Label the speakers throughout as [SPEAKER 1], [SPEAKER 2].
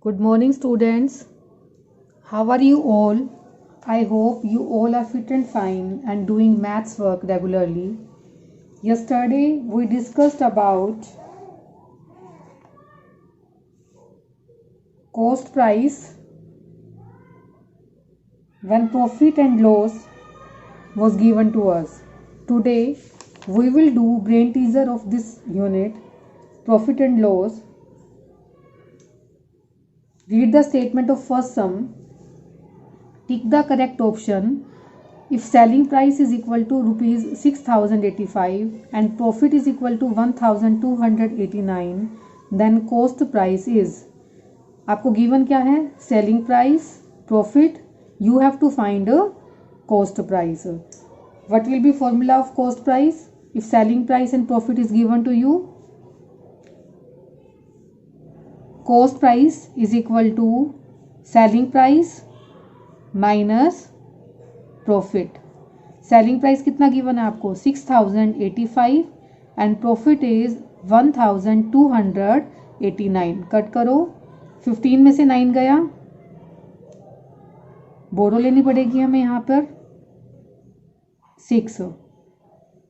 [SPEAKER 1] Good morning, students. How are you all? I hope you all are fit and fine and doing maths work regularly. Yesterday, we discussed about cost price when profit and loss was given to us. Today, we will do brain teaser of this unit, profit and loss. Read the statement of first sum. Tick the correct option. If selling price is equal to rupees 6085 and profit is equal to 1289, then cost price is. आपको given क्या है? Selling price, profit. You have to find a cost price. What will be formula of cost price? If selling price and profit is given to you, cost price is equal to selling price minus profit. Selling price कितना given है आपको? 6085 and profit is 1289. Cut करो. 15 में से 9 गया, बोरो लेनी पड़ेगी हमें यहाँ पर. 6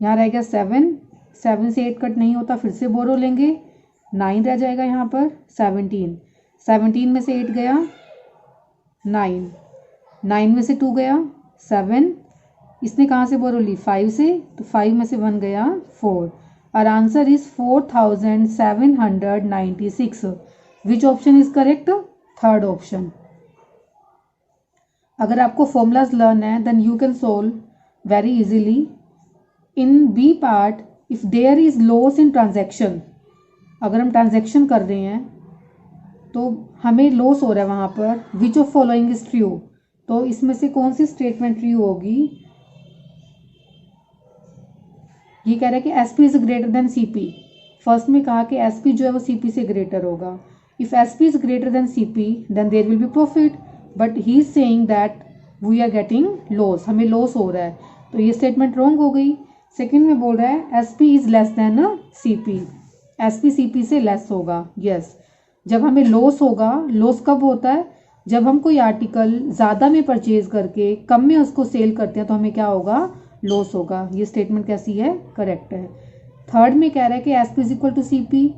[SPEAKER 1] यहाँ रह गया. 7 से 8 कट नहीं होता, फिर से बोरो लेंगे. 9 रह जाएगा यहाँ पर. 17 में से 8 गया, 9 में से 2 गया, 7. इसने कहाँ से बोरो ली? 5 से, तो 5 में से 1 गया, 4. और answer is 4796. Which option is correct? Third option. अगर आपको फॉर्मूलाज लर्न है then you can solve very easily. In B part, if there is loss in transaction, अगर हम ट्रांजैक्शन कर रहे हैं तो हमें लॉस हो रहा है वहाँ पर. Which of following is true? तो इसमें से कौन सी स्टेटमेंट ट्रू होगी? ये कह रहा है कि SP is greater than CP. First में कहा कि एसपी जो है वो सीपी से ग्रेटर होगा. If SP is greater than CP then there will be profit, but he is saying that we are getting loss, हमें लॉस हो रहा है, तो ये स्टेटमेंट रॉन्ग हो गई. सेकेंड में बोल रहा है SP is less than CP, SP CP से लेस होगा. यस, जब हमें लॉस होगा, लॉस कब होता है? जब हम कोई आर्टिकल ज़्यादा में परचेज करके कम में उसको सेल करते हैं तो हमें क्या होगा? लॉस होगा. ये स्टेटमेंट कैसी है? करेक्ट है. थर्ड में कह रहा है कि SP is equal to CP.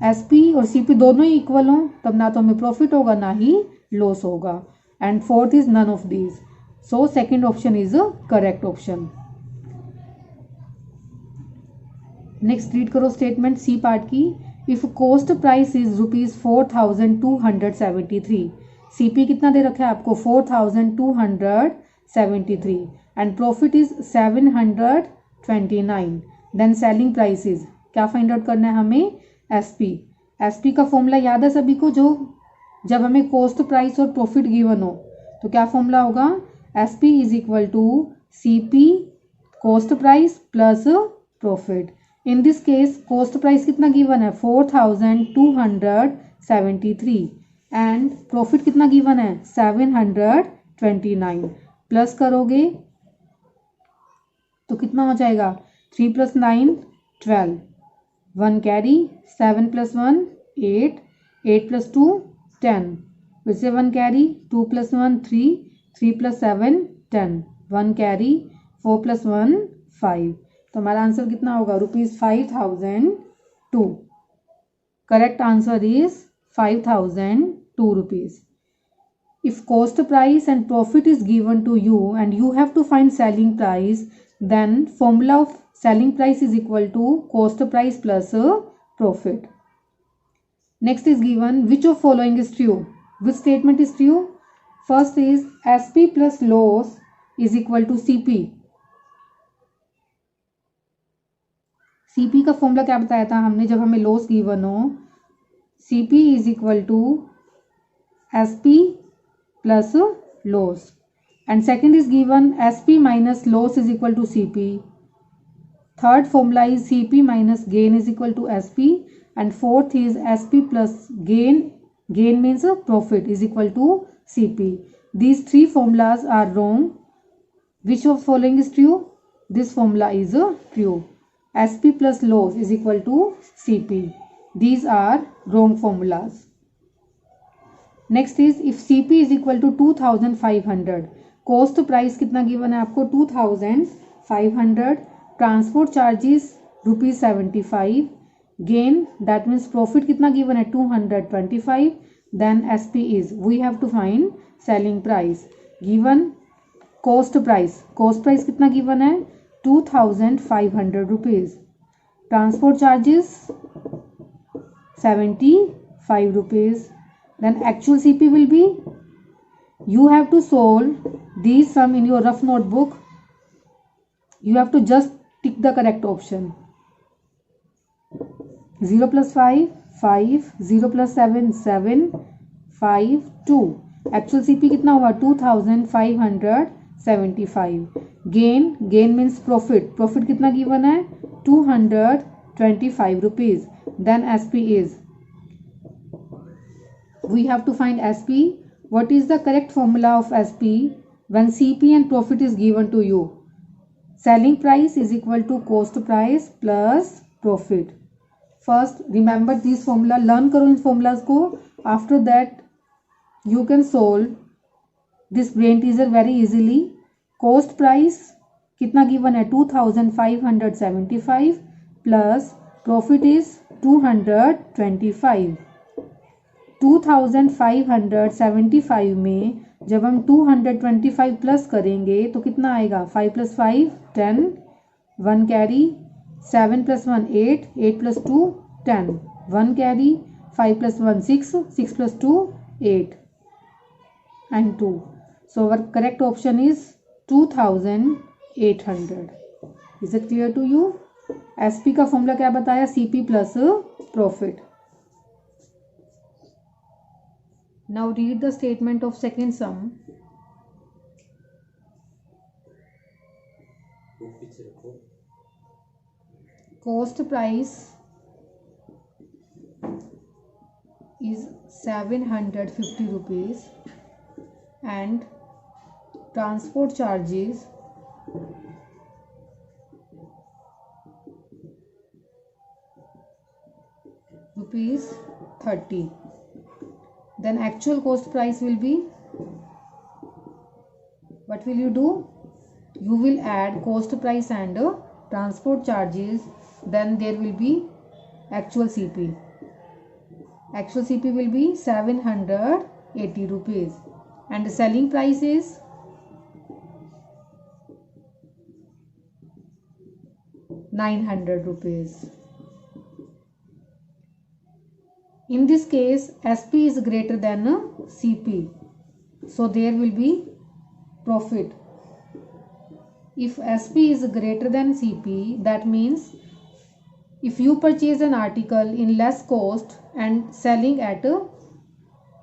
[SPEAKER 1] SP और सीपी दोनों ही इक्वल हों तब ना तो हमें प्रॉफिट होगा ना ही लॉस होगा. And fourth is none of these. So second option is a correct option. Next read करो स्टेटमेंट सी पार्ट की. If cost price is rupees 4273. CP कितना दे रखा है आपको? 4273 and profit is 729. Then selling price is, क्या find out करना है हमें? एसपी. एसपी का फॉर्मूला याद है सभी को? जो जब हमें कॉस्ट प्राइस और प्रॉफिट गिवन हो तो क्या फॉर्मूला होगा? SP is equal to CP cost price plus profit. In this case cost price कितना गिवन है? 4273 एंड प्रॉफिट कितना गिवन है? 729. प्लस करोगे तो कितना हो जाएगा? 3 + 9 12, 1 कैरी, 7 + 1 8, 8 + 2 10, फिर से 1 कैरी, 2 + 1 3, 3 + 7 10, 1 कैरी, 4 + 1 5. तो हमारा आंसर कितना होगा? ₹5002. Correct answer is 5002 rupees. If cost price and profit is given to you and you have to find selling price, then formula of selling price is equal to cost price plus profit. Next is given which of following is true? Which statement is true? First is SP plus loss is equal to CP. CP का formula क्या बताया था हमने जब हमें loss given हो? CP is equal to SP plus loss. And second is given SP minus loss is equal to CP. Third formula is CP minus gain is equal to SP. And fourth is SP plus gain means profit is equal to CP. These three formulas are wrong. Which of following is true? This formula is true. SP plus loss is equal to CP. These are wrong formulas. Next is if CP is equal to 2500, cost price कितना given है आपको 2500, transport charges ₹75, gain that means profit कितना given है 225, then SP is we have to find selling price given cost price कितना given है 2500 rupees, transport charges 75 rupees, then actual CP will be, you have to solve these sum in your rough notebook, you have to just tick the correct option. 0 plus 5 5, 0 plus 7 7, 5 2, actual CP कितना हुआ 2575, gain means profit कितना given है 225 rupees, then SP is, we have to find SP. What is the correct formula of SP when CP and profit is given to you? Selling price is equal to cost price plus profit. First remember this formula, learn करो इन formulas को. After that you can solve this brain teaser very easily. Cost price कितना given है 2575 plus profit is 225. 2575 में जब हम 225 plus करेंगे तो कितना आएगा 5 plus 5 10, 1 carry, 7 plus 1 8, 8 plus 2 10, 1 carry, 5 plus 1 6, 6 plus 2 8 and 2. So our correct option is 2800. Is it clear to you? SP का फॉर्मूला क्या बताया CP plus profit. Now read the statement of second sum. Cost price is 750 rupees and transport charges ₹30. Then actual cost price will be, what will you do? You will add cost price and transport charges, then there will be actual CP. Actual CP will be 780 rupees and the selling price is 900 rupees. In this case SP is greater than CP, so there will be profit. If SP is greater than CP, that means if you purchase an article in less cost and selling at a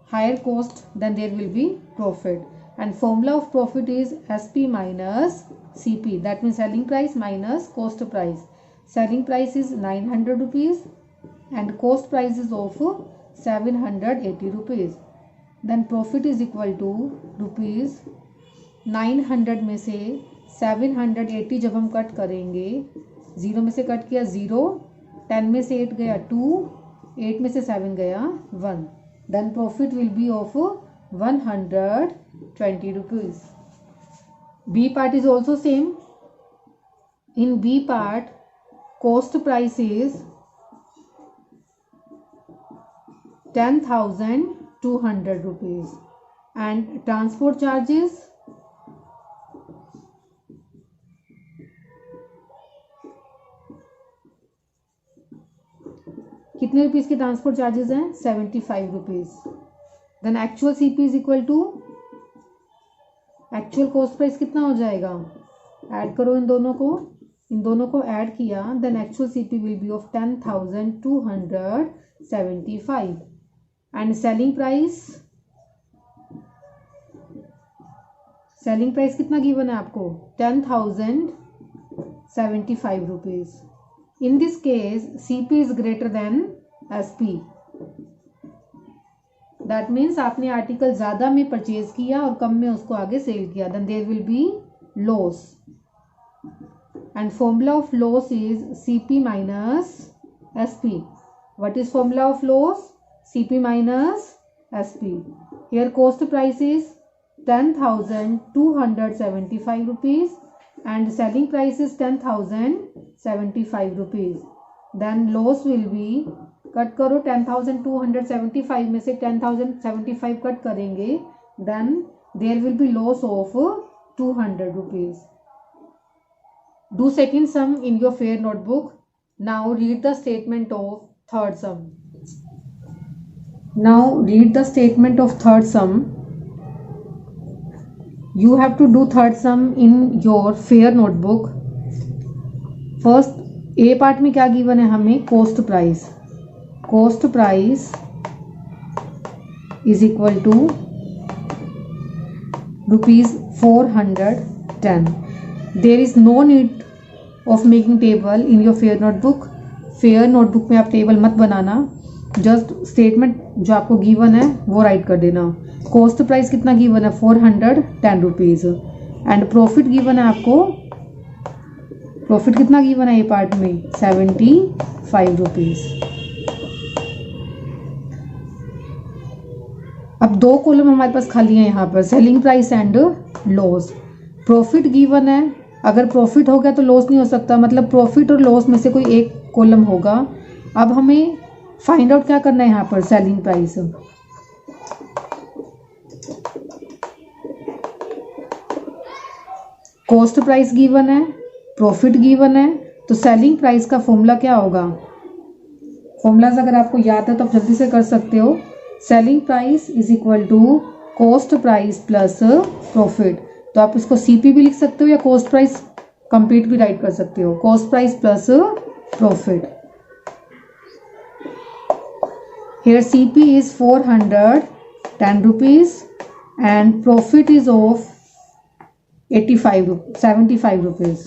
[SPEAKER 1] higher cost, then there will be profit. And formula of profit is SP minus CP, that means selling price minus cost price. Selling price is 900 rupees and cost price is of 780 rupees. Then profit is equal to rupees 900 में से 780 जब हम cut करेंगे, 0 में से cut किया 0, 10 में से 8 गया 2, 8 में से 7 गया 1. Then profit will be of 120 rupees. B part is also same. In B part, cost price is 10,200 rupees and transport charges कितने रुपीस के ट्रांसपोर्ट चार्जेस हैं 75 rupees. Then actual CP is equal to actual cost price कितना हो जाएगा, add करो इन दोनों को add किया, then actual CP will be of 10,275 and selling price कितना गिवन है आपको 10,075 rupees. In this case CP is greater than SP. That means आपने आर्टिकल ज़्यादा में परचेज किया और कम में उसको आगे सेल किया, then there will be loss. And formula of loss is CP minus SP. What is formula of loss? CP minus SP. Here cost price is 10,275 rupees and selling price is 10,075 rupees. Then loss will be, cut करो 10,275 में से 10,075 cut करेंगे, then there will be loss of 200 rupees. Do second sum in your fair notebook. Now read the statement of third sum. Now read the statement of third sum. You have to do third sum in your fair notebook. First A part में क्या given है हमें, cost price. Cost price is equal to ₹410. There is no need of making table in your fair notebook. Fair notebook में आप table मत बनाना, just statement जो आपको given है वो राइट कर देना. कॉस्ट प्राइस कितना गिवन है, 410 रुपीज़. एंड प्रॉफिट गिवन है आपको, प्रॉफिट कितना गिवन है ये पार्ट में, 75 रुपीज़. अब दो कॉलम हमारे पास खाली है यहाँ पर, selling price and loss. Profit given है, अगर प्रॉफिट हो गया तो लॉस नहीं हो सकता, मतलब प्रॉफिट और लॉस में से कोई एक कॉलम होगा. अब हमें फाइंड आउट क्या करना है यहाँ पर, selling price. Cost price given है, प्रॉफिट गिवन है, तो सेलिंग प्राइस का फॉर्मूला क्या होगा. फॉर्मूलाज अगर आपको याद है तो आप जल्दी से कर सकते हो. Selling price is equal to cost price plus profit. तो आप इसको सीपी भी लिख सकते हो या कॉस्ट प्राइस कंप्लीट भी राइट कर सकते हो, cost price plus profit. Here CP is 410 rupees and profit is of 75 rupees.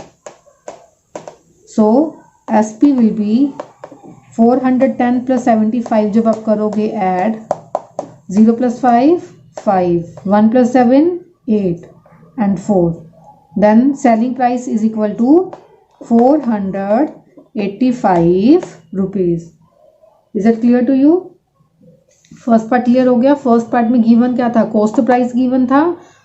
[SPEAKER 1] So SP will be 410 plus 75. जब आप करोगे add 0 plus 5 5, 1 plus 7 8 and 4. Then selling price is equal to 485 rupees. Is that clear to you? First part clear हो गया. First part में given क्या था, cost price given था,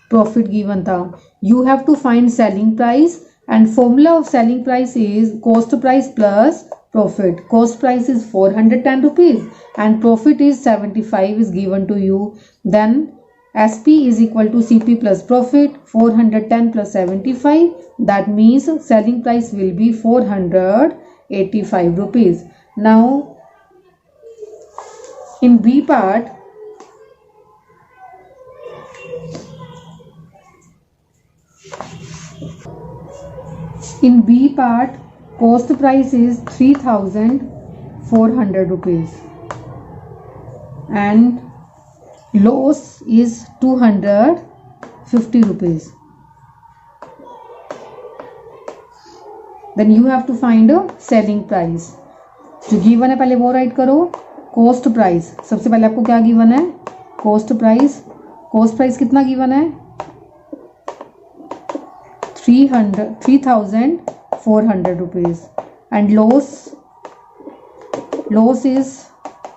[SPEAKER 1] profit given था. You have to find selling price and formula of selling price is cost price plus profit. Cost price is 410 rupees and profit is 75 is given to you. Then SP is equal to CP plus profit, 410 plus 75. That means selling price will be 485 rupees. Now in B part, cost price is 3,400 rupees and loss is 250 rupees. Then you have to find a selling price. जो given है पहले वो right करो. Cost price, सबसे पहले आपको क्या given है, कॉस्ट प्राइस. कॉस्ट प्राइस कितना गिवन है, 3,400 rupees and loss is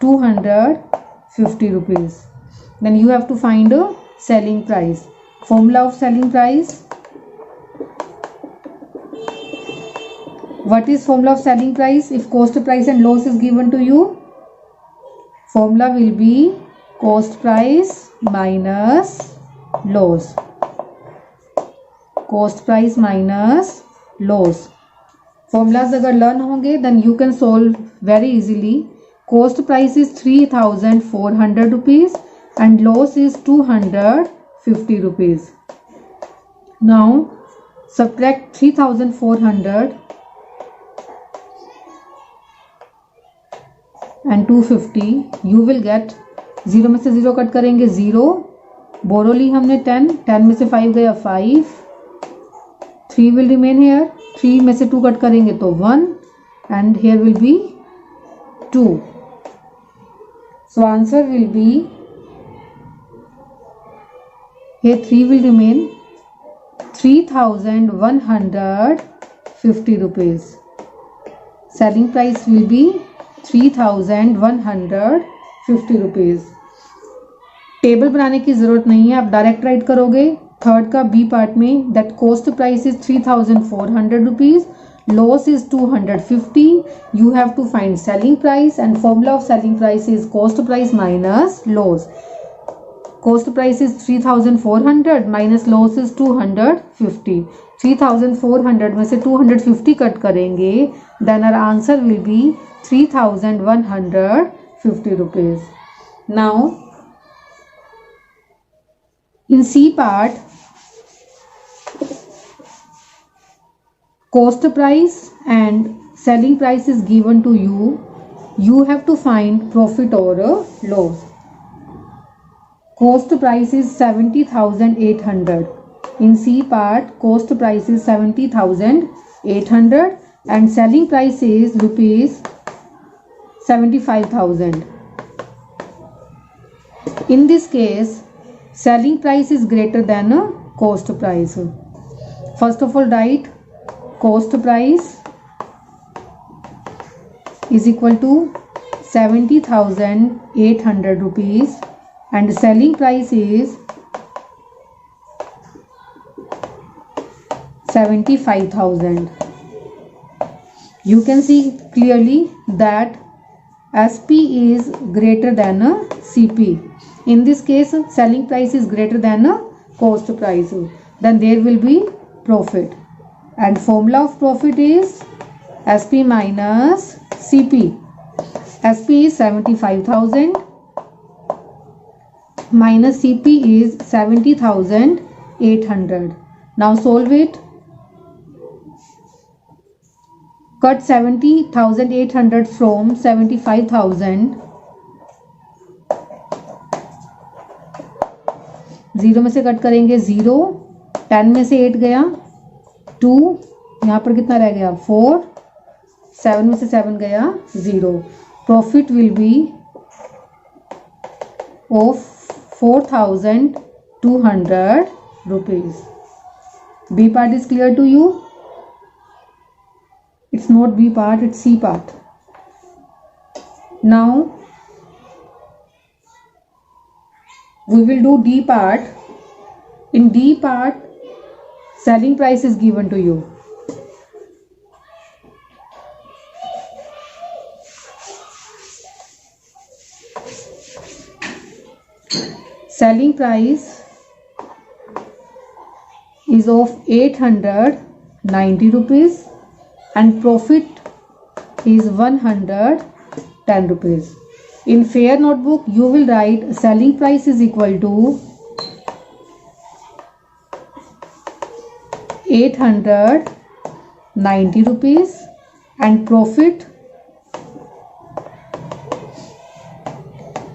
[SPEAKER 1] 250 rupees. Then you have to find a selling price. Formula of selling price, what is formula of selling price if cost price and loss is given to you? Formula will be cost price minus loss. Cost price minus loss. Formulas अगर learn होंगे then you can solve very easily. Cost price is 3,400 rupees and loss is 250 rupees. Now subtract 3,400 and 250. You will get, 0 में से 0 cut करेंगे 0, बोरो ली हमने 10 में से 5 गया 5, 3 will remain here, 3 में से 2 कट करेंगे तो 1 and here will be 2. So answer will be, here 3 will remain, 3,150 rupees. Selling price will be 3,150 rupees. Table बनाने की ज़रूरत नहीं है, आप डायरेक्ट राइट करोगे। थर्ड का बी पार्ट में that cost price is 3,400 rupees, loss is 250. You have to find selling price and formula of selling price is cost price minus loss. Cost price is 3,400 minus loss is 250. 3,400 में से 250 cut करेंगे, then our answer will be 3,150 rupees. Now in C part, cost price and selling price is given to you. You have to find profit or loss. Cost price is 70,800. In C part, cost price is 70,800 and selling price is rupees 75,000. In this case, selling price is greater than a cost price. First of all, write cost price is equal to 70,800 rupees and selling price is 75,000. You can see clearly that SP is greater than a CP. In this case, selling price is greater than a cost price. Then there will be profit. And formula of profit is SP minus CP. SP is 75,000 minus CP is 70,800. Now solve it. Cut 70,800 from 75,000. 0 में से cut करेंगे 0, 10 में से 8 गया 2, यहाँ पर कितना रह गया 4, 7 में से 7 गया 0. Profit will be of 4,200 rupees. B part is clear to you? It's not B part, it's C part. Now we will do D part. In D part, selling price is given to you. Selling price is of 890 rupees and profit is 110 rupees. In fair notebook, you will write selling price is equal to 890 rupees and profit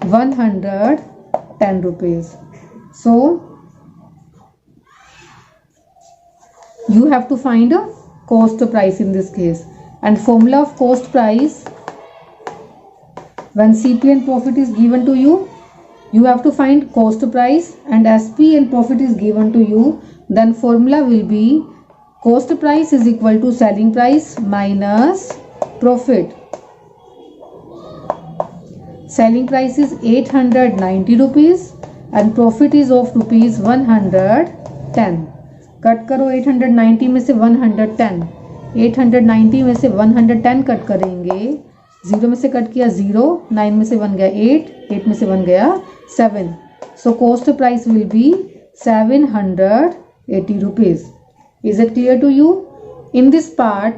[SPEAKER 1] 110 rupees. So you have to find a cost price in this case, and formula of cost price, when CP and profit is given to you, you have to find cost price, and SP and profit is given to you, then formula will be cost price is equal to selling price minus profit. Selling price is 890 rupees and profit is of rupees 110. Cut करो 890 में से 110, 890 में से 110 cut करेंगे, 0 में से cut किया 0, 9 में से 1 गया 8, 8 में से 1 गया 7. So cost price will be 780 rupees. Is it clear to you? In this part,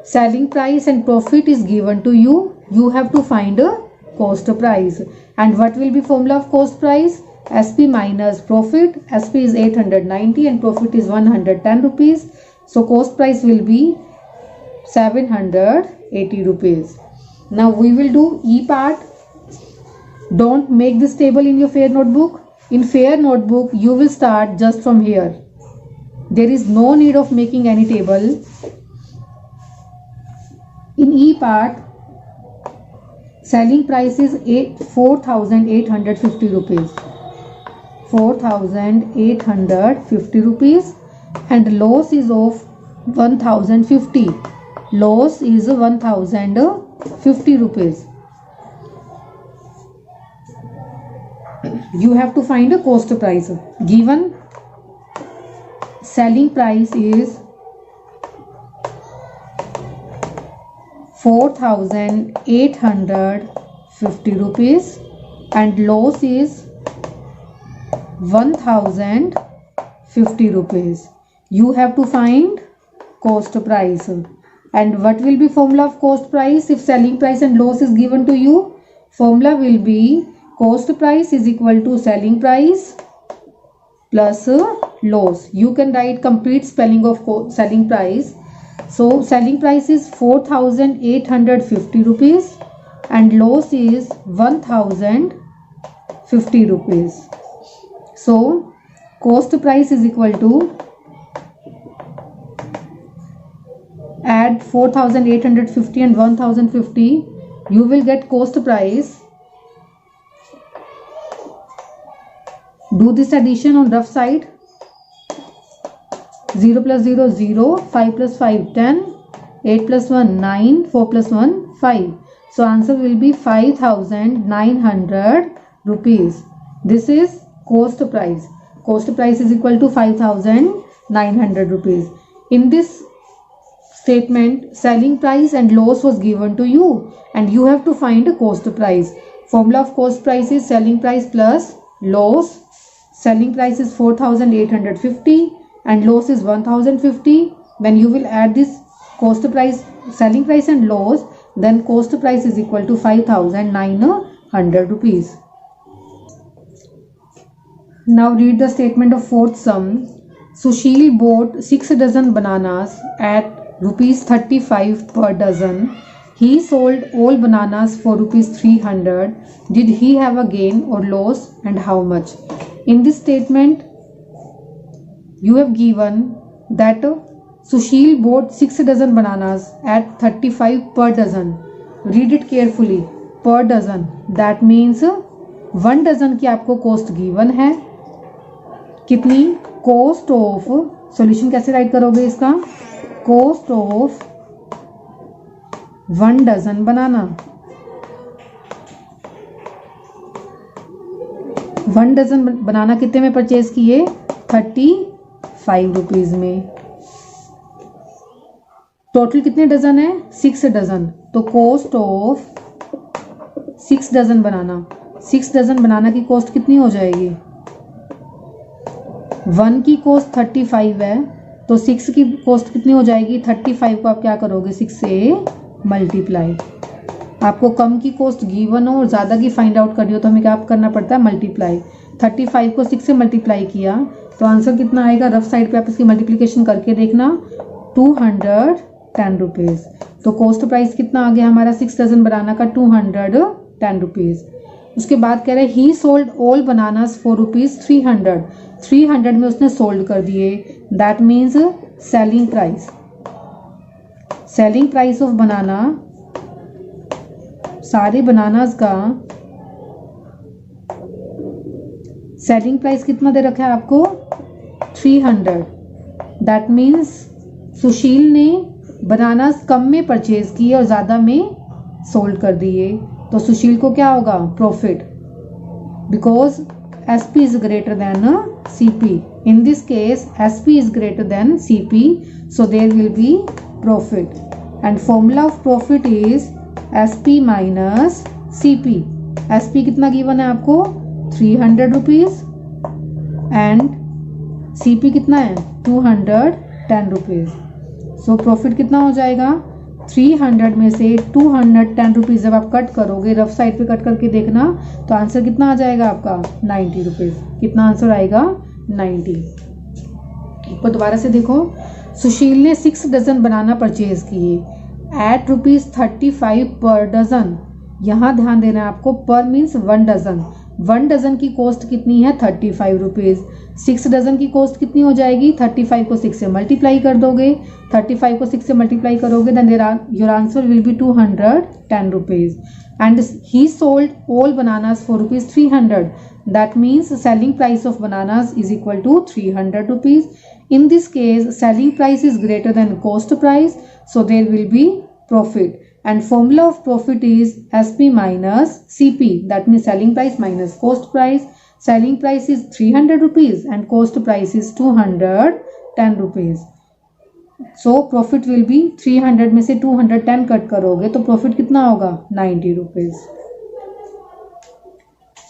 [SPEAKER 1] selling price and profit is given to you. You have to find a cost price. And what will be formula of cost price? SP minus profit. SP is 890 and profit is 110 rupees. So cost price will be 780 rupees. Now we will do E part. Don't make this table in your fair notebook. In fair notebook, you will start just from here. There is no need of making any table. In E part, selling price is 4,850 rupees. 4,850 rupees and loss is of 1,050. Loss is 1,050 rupees. you have to find a cost price. Given selling price is 4,850 rupees and loss is 1,050 rupees. You have to find cost price. And what will be formula of cost price if selling price and loss is given to you? Formula will be cost price is equal to selling price plus loss. You can write complete spelling of selling price. So selling price is 4,850 rupees and loss is 1,050 rupees. So cost price is equal to, add 4,850 and 1,050, you will get cost price. Do this addition on rough side. 0 plus 0 0, 5 plus 5 10, 8 plus 1 9, 4 plus 1 5. So answer will be 5,900 rupees. This is cost price. Cost price is equal to 5,900 rupees. In this statement, selling price and loss was given to you and you have to find a cost price. Formula of cost price is selling price plus loss. Selling price is 4,850 and loss is 1,050. When you will add this cost price, selling price and loss, then cost price is equal to 5,900 rupees. Now read the statement of fourth sum. Sushil bought 6 dozen bananas at rupees 35 per dozen. He sold all bananas for rupees 300. Did he have a gain or loss and how much? In this statement, you have given that Sushil bought 6 dozen bananas at 35 per dozen. Read it carefully. Per dozen. That means 1 dozen की आपको cost given है. कितनी? Cost of, solution कैसे write करोगे इसका? Cost of 1 dozen banana. 1 dozen banana कितने में purchase किए? 35 रुपीज में. टोटल कितने डजन है? 6 डजन. तो cost of 6 dozen banana, 6 dozen banana की कॉस्ट कितनी हो जाएगी? 1 की कॉस्ट 35 है तो 6 की कॉस्ट कितनी हो जाएगी? 35 को आप क्या करोगे? 6 से मल्टीप्लाई. आपको कम की कॉस्ट गिवन हो और ज़्यादा की फाइंड आउट करनी हो तो हमें क्या करना पड़ता है? मल्टीप्लाई. 35 को 6 से मल्टीप्लाई किया तो आंसर कितना आएगा? रफ साइड पे आप इसकी मल्टीप्लिकेशन करके देखना. 210 रुपीज़. तो कॉस्ट प्राइस कितना आ गया हमारा 6 डजन बनाना का? 210 रुपीज़. उसके बाद कह रहे हैं ही sold all bananas for rupees 300. 300 में उसने सोल्ड कर दिए. That means selling price. Selling price of बनाना, सारे बनानास का सेलिंग प्राइस कितना दे रखा है आपको? 300. दैट मीन्स सुशील ने बनानास कम में परचेज किए और ज़्यादा में सोल्ड कर दिए. तो सुशील को क्या होगा? Profit. Because SP is greater than CP. In this case, SP is greater than CP, so there will be profit. And formula of profit is SP minus CP. SP कितना गिवन है आपको? 300 rupees and CP कितना है? 210 rupees. So profit कितना हो जाएगा? 300 में से 210 रुपीज़ जब आप कट करोगे, रफ साइड पे कट करके देखना, तो आंसर कितना आ जाएगा आपका? 90 रुपीज़. कितना आंसर आएगा? 90. एक बार दोबारा से देखो. सुशील ने 6 डजन बनाना परचेज किए एट रुपीज़ 35 पर डजन. यहाँ ध्यान देना है आपको. पर मीन्स 1 डजन. 1 डजन की कॉस्ट कितनी है? 35 रुपीज़. 6 डजन की कॉस्ट कितनी हो जाएगी? 35 को 6 से मल्टीप्लाई कर दोगे. 35 को 6 से मल्टीप्लाई करोगे then your answer will be 210 rupees. And he sold all bananas for rupees 300. That means selling price of bananas is equal to 300 rupees. In this case, selling price is greater than cost price, so there will be profit. And formula of profit is SP minus CP. That means selling price minus cost price. selling price is 300 rupees and cost price is 210 rupees. So profit will be 300 में से 210 cut करोगे तो profit कितना होगा 90 rupees.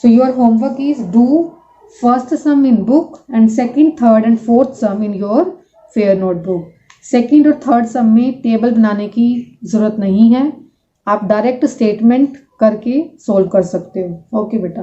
[SPEAKER 1] So your homework is do first sum in book and second, third and fourth sum in your fair notebook. Second और third सम में table बनाने की जरूरत नहीं है, आप डायरेक्ट स्टेटमेंट करके सोल्व कर सकते हो. ओके बेटा.